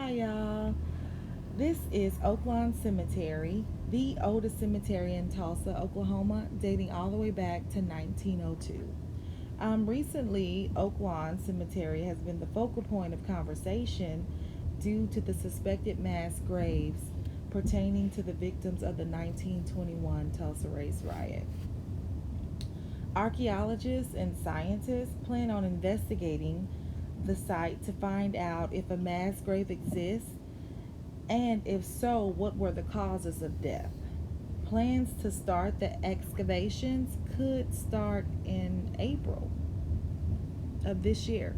Hi, y'all. This is Oaklawn Cemetery, the oldest cemetery in Tulsa, Oklahoma, dating all the way back to 1902. Recently, Oaklawn Cemetery has been the focal point of conversation due to the suspected mass graves pertaining to the victims of the 1921 Tulsa Race Riot. Archaeologists and scientists plan on investigating the site to find out if a mass grave exists, and if so, what were the causes of death. Plans to start the excavations could start in April of this year.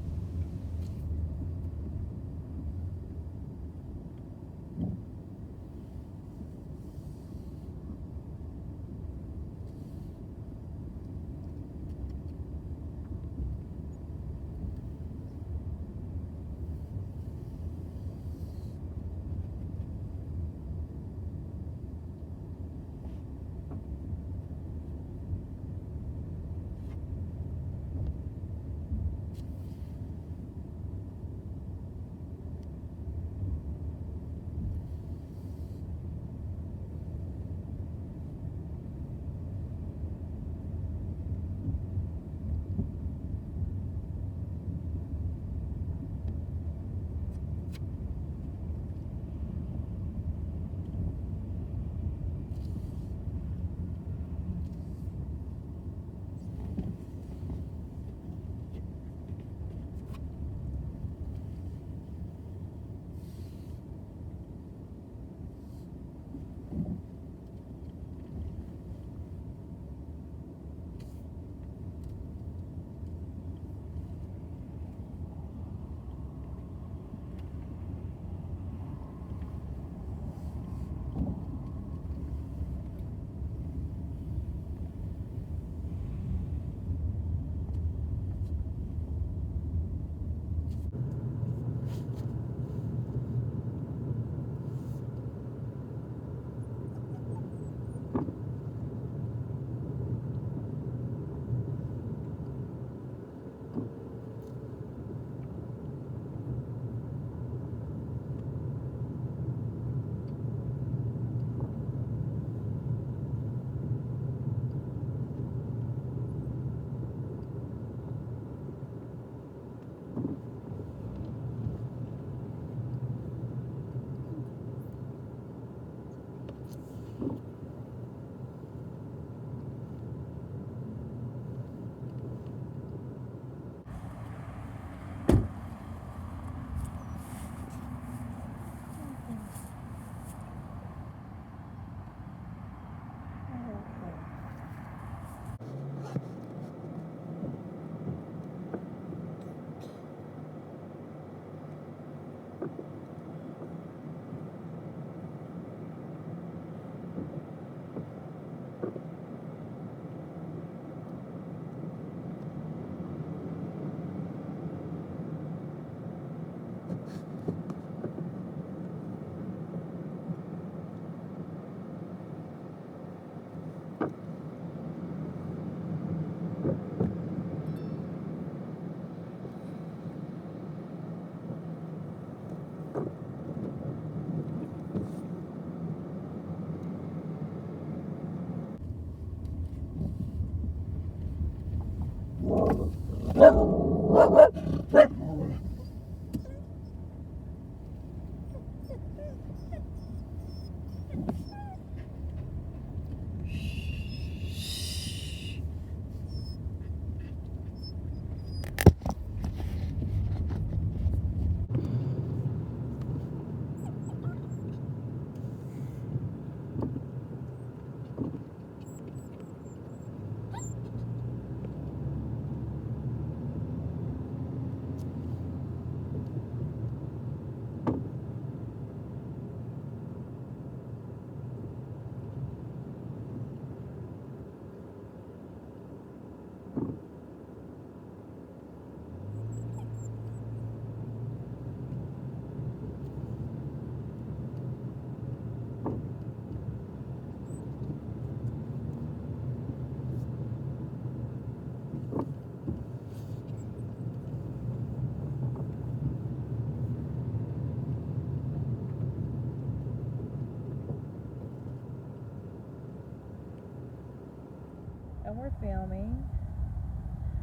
and we're filming.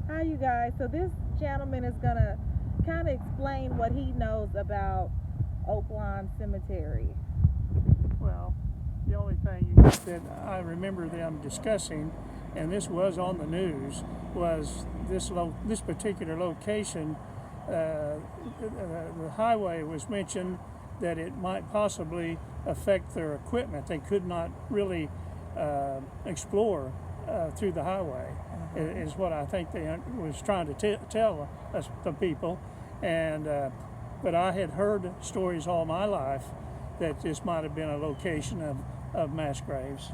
Hi, you guys. So this gentleman is gonna kind of explain what he knows about Oaklawn Cemetery. Well, the only thing that I remember them discussing, and this was on the news, was this particular location. The highway was mentioned that it might possibly affect their equipment. They could not really explore through the highway, is what I think they was trying to tell us, the people. And but I had heard stories all my life that this might have been a location of mass graves.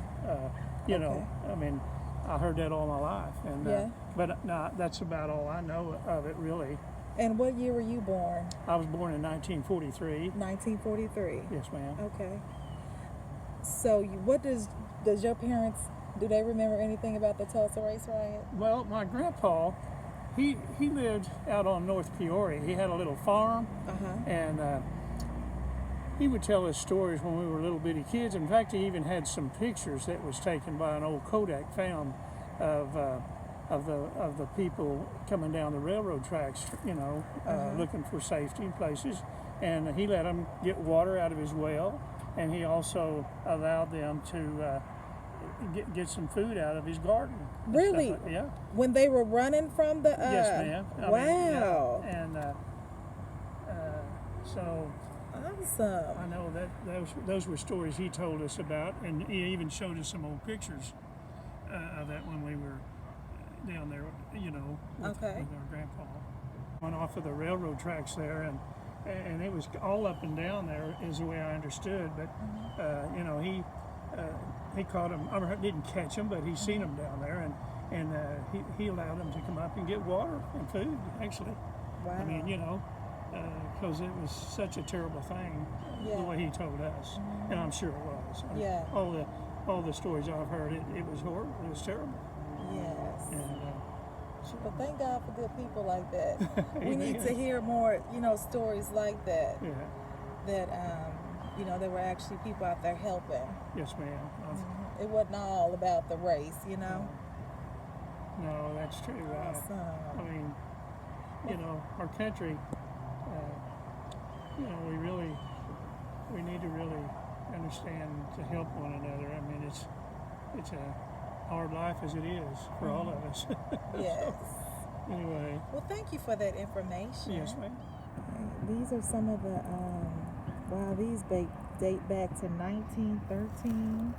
You know, I mean, I heard that all my life, and but no, that's about all I know of it, really. And what year were you born? I was born in 1943. 1943. Yes, ma'am. Okay. So, what does your parents, do they remember anything about the Tulsa Race Riot? Well, my grandpa, he lived out on North Peoria. He had a little farm, and he would tell us stories when we were little bitty kids. In fact, he even had some pictures that was taken by an old Kodak film of the people coming down the railroad tracks, you know, looking for safety places. And he let them get water out of his well, and he also allowed them to get some food out of his garden. Really? Yeah. When they were running from the... Yes, ma'am. Wow. And so... Awesome. I know that those were stories he told us about, and he even showed us some old pictures of that when we were down there, you know, with our grandpa. Went off of the railroad tracks there, and it was all up and down there, is the way I understood. But you know, he caught them. I didn't catch them, but he seen them down there, and he allowed them to come up and get water and food. Actually, wow. I mean, you know. Because it was such a terrible thing, the way he told us, and I'm sure it was. Yeah. All the stories I've heard, it was horrible. It was terrible. Yes. And, but thank God for good people like that. We need to hear more, you know, stories like that. Yeah. That you know, there were actually people out there helping. Yes, ma'am. It wasn't all about the race, you know. No, that's true. Awesome. I mean, you know, our country. You know, we need to really understand to help one another. I mean, it's a hard life as it is for all of us. Yes. So, anyway. Well, thank you for that information. Yes, ma'am. These are some of the, wow, these date back to 1913.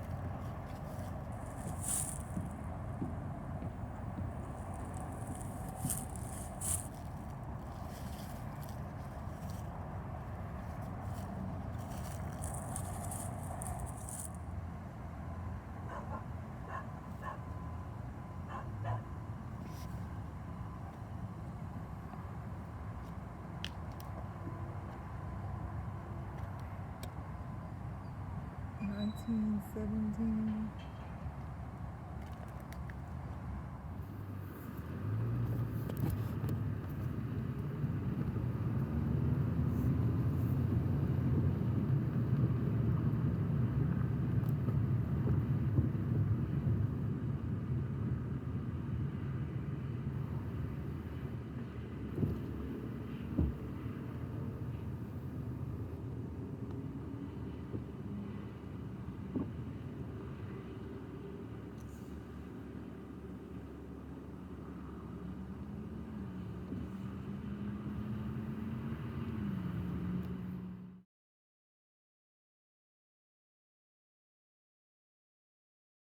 $1917.